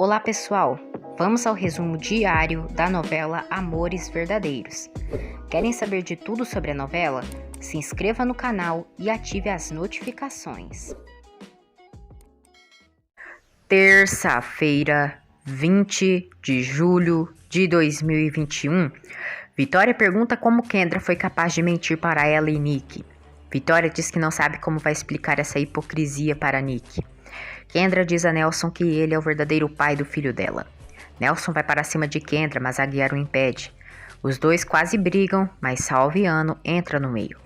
Olá pessoal, vamos ao resumo diário da novela Amores Verdadeiros. Querem saber de tudo sobre a novela? Se inscreva no canal e ative as notificações. Terça-feira, 20 de julho de 2021. Vitória pergunta como Kendra foi capaz de mentir para ela e Nick. Vitória diz que não sabe como vai explicar essa hipocrisia para Nick. Kendra diz a Nelson que ele é o verdadeiro pai do filho dela. Nelson vai para cima de Kendra, mas Aguiar o impede. Os dois quase brigam, mas Salviano entra no meio.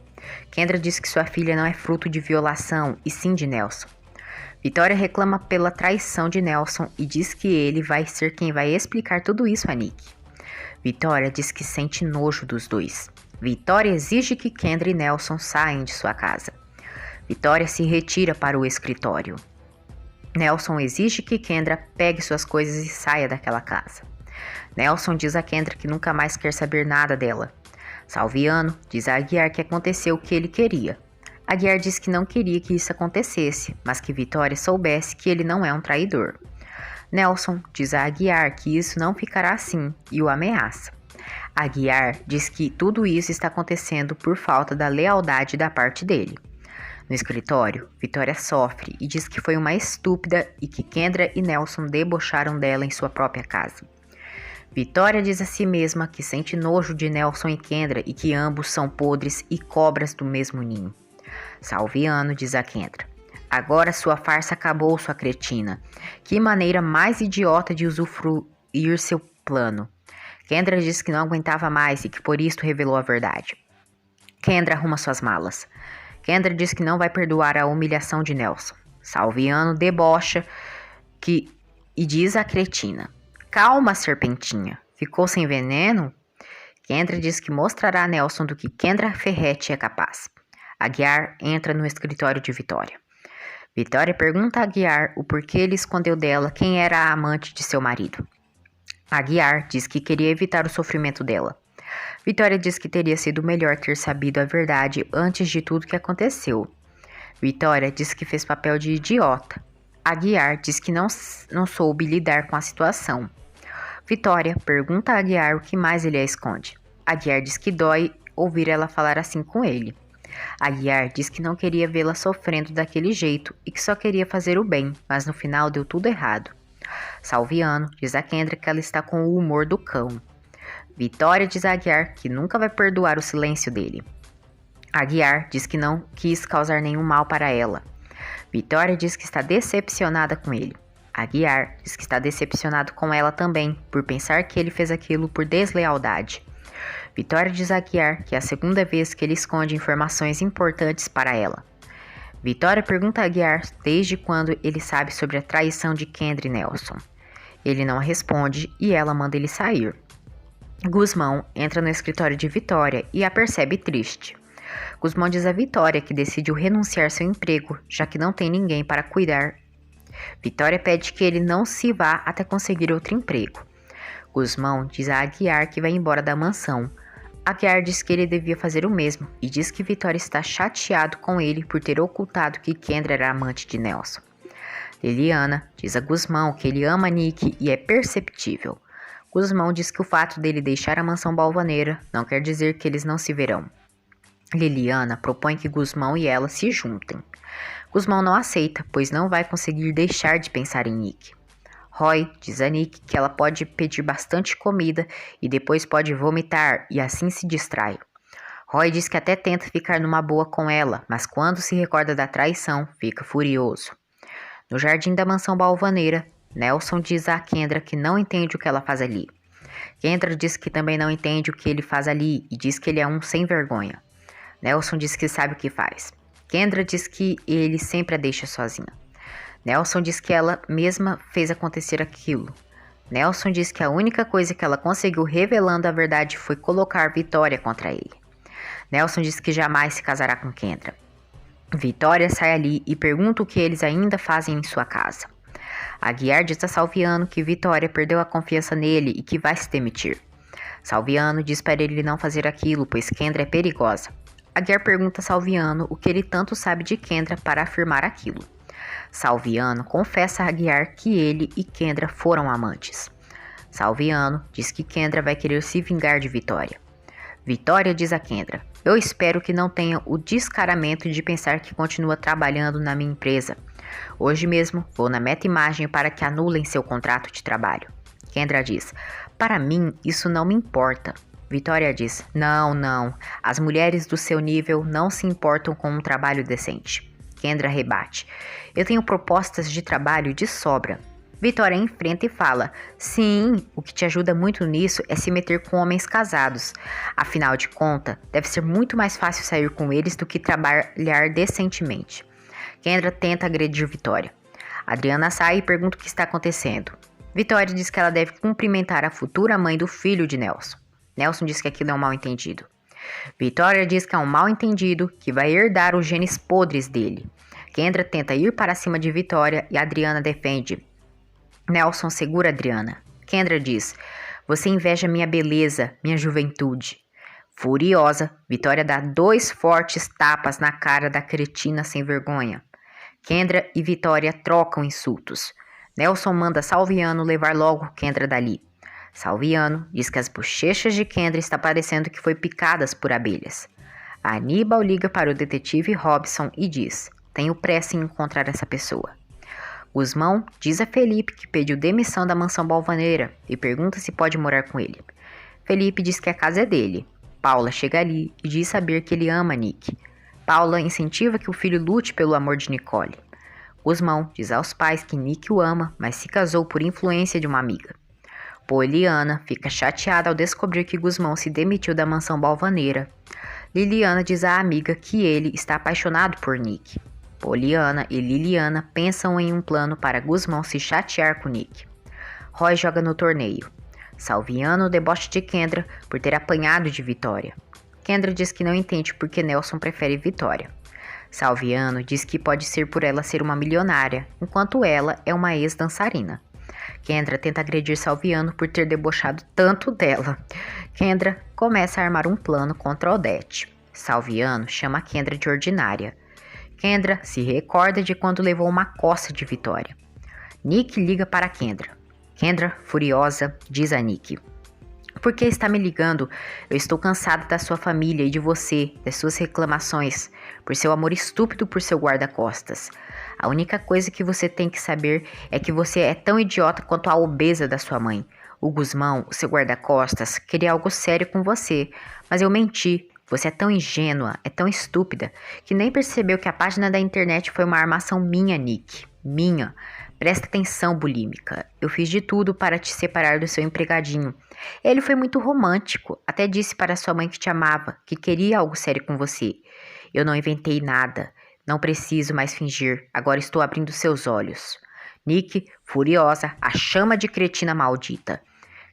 Kendra diz que sua filha não é fruto de violação, e sim de Nelson. Vitória reclama pela traição de Nelson e diz que ele vai ser quem vai explicar tudo isso a Nick. Vitória diz que sente nojo dos dois. Vitória exige que Kendra e Nelson saiam de sua casa. Vitória se retira para o escritório. Nelson exige que Kendra pegue suas coisas e saia daquela casa. Nelson diz a Kendra que nunca mais quer saber nada dela. Salviano diz a Aguiar que aconteceu o que ele queria. Aguiar diz que não queria que isso acontecesse, mas que Vitória soubesse que ele não é um traidor. Nelson diz a Aguiar que isso não ficará assim e o ameaça. Aguiar diz que tudo isso está acontecendo por falta da lealdade da parte dele. No escritório, Vitória sofre e diz que foi uma estúpida e que Kendra e Nelson debocharam dela em sua própria casa. Vitória diz a si mesma que sente nojo de Nelson e Kendra e que ambos são podres e cobras do mesmo ninho. Salviano diz a Kendra: agora sua farsa acabou, sua cretina. Que maneira mais idiota de usufruir seu plano. Kendra diz que não aguentava mais e que por isso revelou a verdade. Kendra arruma suas malas. Kendra diz que não vai perdoar a humilhação de Nelson. Salviano debocha e diz à cretina: calma, serpentinha. Ficou sem veneno? Kendra diz que mostrará a Nelson do que Kendra Ferretti é capaz. Aguiar entra no escritório de Vitória. Vitória pergunta a Aguiar o porquê ele escondeu dela quem era a amante de seu marido. Aguiar diz que queria evitar o sofrimento dela. Vitória diz que teria sido melhor ter sabido a verdade antes de tudo que aconteceu. Vitória diz que fez papel de idiota. Aguiar diz que não soube lidar com a situação. Vitória pergunta a Aguiar o que mais ele a esconde. Aguiar diz que dói ouvir ela falar assim com ele. Aguiar diz que não queria vê-la sofrendo daquele jeito e que só queria fazer o bem, mas no final deu tudo errado. Salviano diz a Kendra que ela está com o humor do cão. Vitória diz a Aguiar que nunca vai perdoar o silêncio dele. Aguiar diz que não quis causar nenhum mal para ela. Vitória diz que está decepcionada com ele. Aguiar diz que está decepcionado com ela também, por pensar que ele fez aquilo por deslealdade. Vitória diz a Aguiar que é a segunda vez que ele esconde informações importantes para ela. Vitória pergunta a Aguiar desde quando ele sabe sobre a traição de Kendra e Nelson. Ele não responde e ela manda ele sair. Gusmão entra no escritório de Vitória e a percebe triste. Gusmão diz a Vitória que decidiu renunciar seu emprego, já que não tem ninguém para cuidar. Vitória pede que ele não se vá até conseguir outro emprego. Gusmão diz a Aguiar que vai embora da mansão. Aguiar diz que ele devia fazer o mesmo e diz que Vitória está chateado com ele por ter ocultado que Kendra era amante de Nelson. Liliana diz a Gusmão que ele ama Nick e é perceptível. Gusmão diz que o fato dele deixar a mansão Balvaneira não quer dizer que eles não se verão. Liliana propõe que Gusmão e ela se juntem. Gusmão não aceita, pois não vai conseguir deixar de pensar em Nick. Roy diz a Nick que ela pode pedir bastante comida e depois pode vomitar e assim se distrai. Roy diz que até tenta ficar numa boa com ela, mas quando se recorda da traição, fica furioso. No jardim da mansão Balvaneira, Nelson diz a Kendra que não entende o que ela faz ali. Kendra diz que também não entende o que ele faz ali e diz que ele é um sem vergonha. Nelson diz que sabe o que faz. Kendra diz que ele sempre a deixa sozinha. Nelson diz que ela mesma fez acontecer aquilo. Nelson diz que a única coisa que ela conseguiu revelando a verdade foi colocar Vitória contra ele. Nelson diz que jamais se casará com Kendra. Vitória sai ali e pergunta o que eles ainda fazem em sua casa. Aguiar diz a Salviano que Vitória perdeu a confiança nele e que vai se demitir. Salviano diz para ele não fazer aquilo, pois Kendra é perigosa. Aguiar pergunta a Salviano o que ele tanto sabe de Kendra para afirmar aquilo. Salviano confessa a Aguiar que ele e Kendra foram amantes. Salviano diz que Kendra vai querer se vingar de Vitória. Vitória diz a Kendra: eu espero que não tenha o descaramento de pensar que continua trabalhando na minha empresa. Hoje mesmo vou na Meta Imagem para que anulem seu contrato de trabalho. Kendra diz: para mim isso não me importa. Vitória diz: não, as mulheres do seu nível não se importam com um trabalho decente. Kendra rebate: eu tenho propostas de trabalho de sobra. Vitória enfrenta e fala: sim, o que te ajuda muito nisso é se meter com homens casados. Afinal de contas, deve ser muito mais fácil sair com eles do que trabalhar decentemente. Kendra tenta agredir Vitória. Adriana sai e pergunta o que está acontecendo. Vitória diz que ela deve cumprimentar a futura mãe do filho de Nelson. Nelson diz que aquilo é um mal-entendido. Vitória diz que é um mal-entendido que vai herdar os genes podres dele. Kendra tenta ir para cima de Vitória e Adriana defende. Nelson segura Adriana. Kendra diz: você inveja minha beleza, minha juventude. Furiosa, Vitória dá 2 fortes tapas na cara da cretina sem vergonha. Kendra e Vitória trocam insultos. Nelson manda Salviano levar logo Kendra dali. Salviano diz que as bochechas de Kendra está parecendo que foi picadas por abelhas. Aníbal liga para o detetive Robson e diz: tenho pressa em encontrar essa pessoa. Guzmão diz a Felipe que pediu demissão da mansão Balvaneira e pergunta se pode morar com ele. Felipe diz que a casa é dele. Paula chega ali e diz saber que ele ama Nick. Paula incentiva que o filho lute pelo amor de Nicole. Guzmão diz aos pais que Nick o ama, mas se casou por influência de uma amiga. Poliana fica chateada ao descobrir que Guzmão se demitiu da mansão Balvaneira. Liliana diz à amiga que ele está apaixonado por Nick. Poliana e Liliana pensam em um plano para Guzmão se chatear com Nick. Roy joga no torneio. Salviano debocha de Kendra por ter apanhado de Vitória. Kendra diz que não entende porque Nelson prefere Vitória. Salviano diz que pode ser por ela ser uma milionária, enquanto ela é uma ex-dançarina. Kendra tenta agredir Salviano por ter debochado tanto dela. Kendra começa a armar um plano contra Odete. Salviano chama Kendra de ordinária. Kendra se recorda de quando levou uma coça de Vitória. Nick liga para Kendra. Kendra, furiosa, diz a Nick: por que está me ligando? Eu estou cansada da sua família e de você, das suas reclamações, por seu amor estúpido por seu guarda-costas. A única coisa que você tem que saber é que você é tão idiota quanto a obesa da sua mãe. O Guzmão, o seu guarda-costas, queria algo sério com você, mas eu menti. Você é tão ingênua, é tão estúpida, que nem percebeu que a página da internet foi uma armação minha, Nick. Minha. Presta atenção, bulímica. Eu fiz de tudo para te separar do seu empregadinho. Ele foi muito romântico. Até disse para sua mãe que te amava, que queria algo sério com você. Eu não inventei nada. Não preciso mais fingir. Agora estou abrindo seus olhos. Nick, furiosa, a chama de cretina maldita.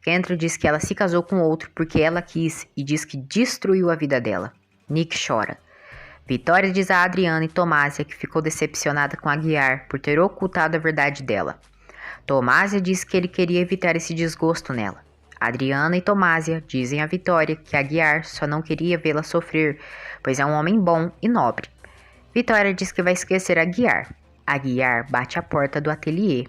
Kendra diz que ela se casou com outro porque ela quis e diz que destruiu a vida dela. Nick chora. Vitória diz a Adriana e Tomásia que ficou decepcionada com Aguiar por ter ocultado a verdade dela. Tomásia diz que ele queria evitar esse desgosto nela. Adriana e Tomásia dizem a Vitória que Aguiar só não queria vê-la sofrer, pois é um homem bom e nobre. Vitória diz que vai esquecer Aguiar. Aguiar bate a porta do ateliê.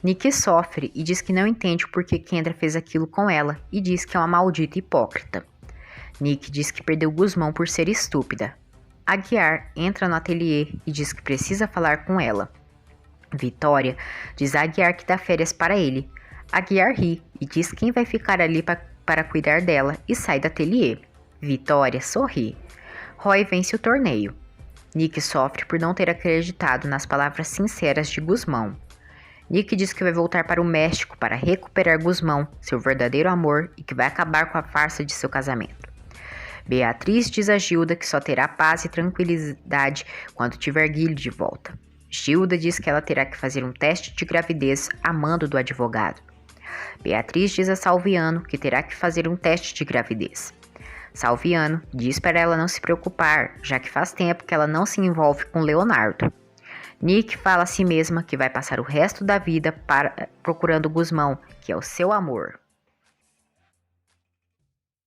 Nick sofre e diz que não entende por que Kendra fez aquilo com ela e diz que é uma maldita hipócrita. Nick diz que perdeu Guzmão por ser estúpida. Aguiar entra no ateliê e diz que precisa falar com ela. Vitória diz a Aguiar que dá férias para ele. Aguiar ri e diz quem vai ficar ali para cuidar dela e sai do ateliê. Vitória sorri. Roy vence o torneio. Nick sofre por não ter acreditado nas palavras sinceras de Guzmão. Nick diz que vai voltar para o México para recuperar Guzmão, seu verdadeiro amor, e que vai acabar com a farsa de seu casamento. Beatriz diz a Gilda que só terá paz e tranquilidade quando tiver Guilherme de volta. Gilda diz que ela terá que fazer um teste de gravidez a mando do advogado. Beatriz diz a Salviano que terá que fazer um teste de gravidez. Salviano diz para ela não se preocupar, já que faz tempo que ela não se envolve com Leonardo. Nick fala a si mesma que vai passar o resto da vida procurando Guzmão, que é o seu amor.